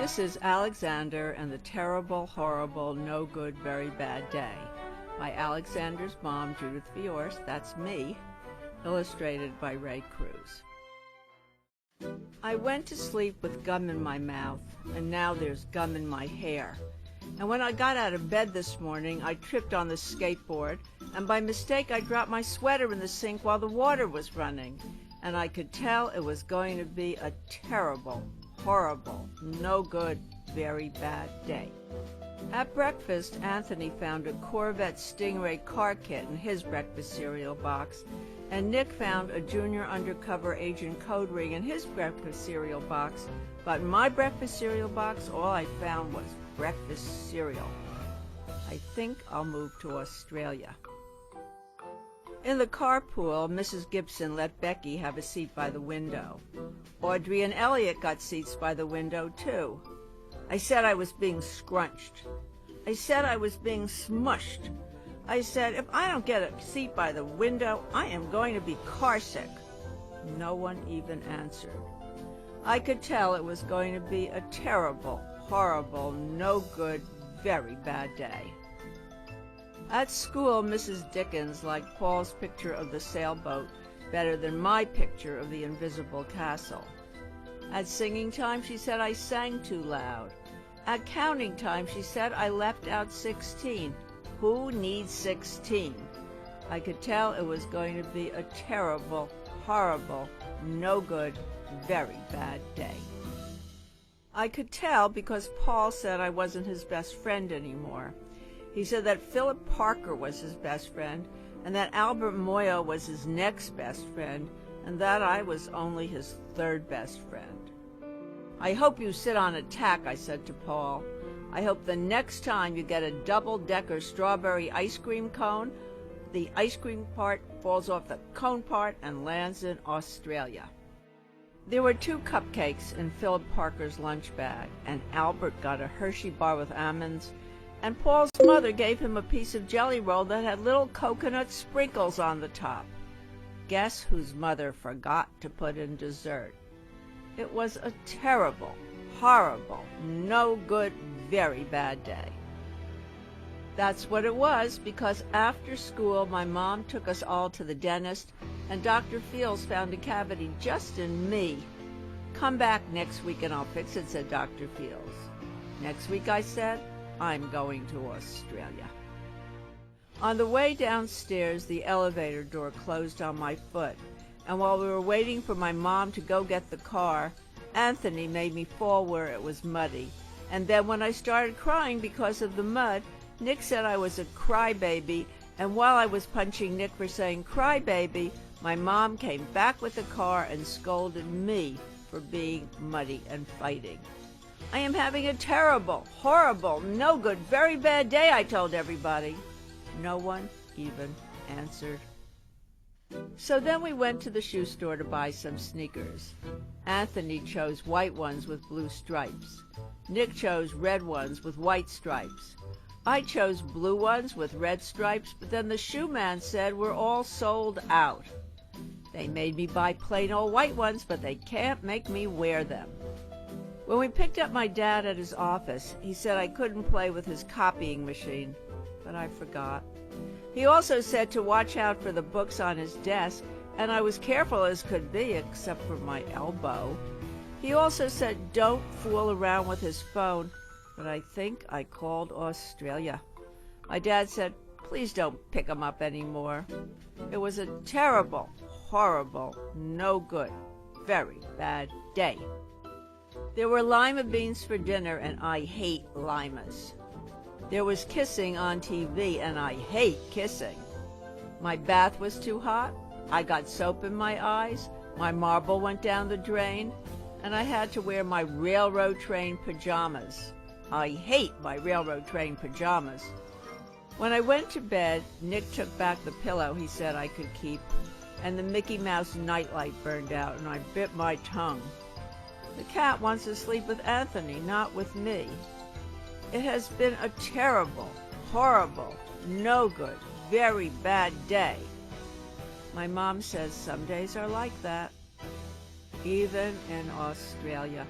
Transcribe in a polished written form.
This is Alexander and the Terrible, Horrible, No Good, Very Bad Day by Alexander's mom, Judith Viorst, that's me, illustrated by Ray Cruz. I went to sleep with gum in my mouth, and now there's gum in my hair. And when I got out of bed this morning, I tripped on the skateboard, and by mistake I dropped my sweater in the sink while the water was running, and I could tell it was going to be a terrible, horrible, no good, very bad day. At breakfast, Anthony found a Corvette Stingray car kit in his breakfast cereal box, and Nick found a junior undercover agent code ring in his breakfast cereal box, but in my breakfast cereal box, all I found was breakfast cereal. I think I'll move to Australia. In the carpool, Mrs. Gibson let Becky have a seat by the window. Audrey and Elliot got seats by the window, too. I said I was being scrunched. I said I was being smushed. I said, if I don't get a seat by the window, I am going to be carsick. No one even answered. I could tell it was going to be a terrible, horrible, no good, very bad day. At school, Mrs. Dickens liked Paul's picture of the sailboat better than my picture of the invisible castle. At singing time, she said I sang too loud. At counting time, she said I left out 16. Who needs 16? I could tell it was going to be a terrible, horrible, no good, very bad day. I could tell because Paul said I wasn't his best friend anymore. He said that Philip Parker was his best friend, and that Albert Moyo was his next best friend, and that I was only his third best friend. I hope you sit on a tack, I said to Paul. I hope the next time you get a double-decker strawberry ice cream cone, the ice cream part falls off the cone part and lands in Australia. There were 2 cupcakes in Philip Parker's lunch bag, and Albert got a Hershey bar with almonds, and Paul's mother gave him a piece of jelly roll that had little coconut sprinkles on the top. Guess whose mother forgot to put in dessert? It was a terrible, horrible, no good, very bad day. That's what it was, because after school my mom took us all to the dentist, and Dr. Fields found a cavity just in me. Come back next week and I'll fix it, said Dr. Fields. Next week, I said, I'm going to Australia. On the way downstairs, the elevator door closed on my foot, and while we were waiting for my mom to go get the car, Anthony made me fall where it was muddy. And then when I started crying because of the mud, Nick said I was a crybaby, and while I was punching Nick for saying crybaby, my mom came back with the car and scolded me for being muddy and fighting. I am having a terrible, horrible, no good, very bad day, I told everybody. No one even answered. So then we went to the shoe store to buy some sneakers. Anthony chose white ones with blue stripes. Nick chose red ones with white stripes. I chose blue ones with red stripes, but then the shoe man said we're all sold out. They made me buy plain old white ones, but they can't make me wear them. When we picked up my dad at his office, he said I couldn't play with his copying machine, but I forgot. He also said to watch out for the books on his desk, and I was careful as could be, except for my elbow. He also said don't fool around with his phone, but I think I called Australia. My dad said, please don't pick him up anymore. It was a terrible, horrible, no good, very bad day. There were lima beans for dinner, and I hate limas. There was kissing on TV, and I hate kissing. My bath was too hot, I got soap in my eyes, my marble went down the drain, and I had to wear my railroad train pajamas. I hate my railroad train pajamas. When I went to bed, Nick took back the pillow he said I could keep, and the Mickey Mouse nightlight burned out, and I bit my tongue. The cat wants to sleep with Anthony, not with me. It has been a terrible, horrible, no good, very bad day. My mom says some days are like that, even in Australia.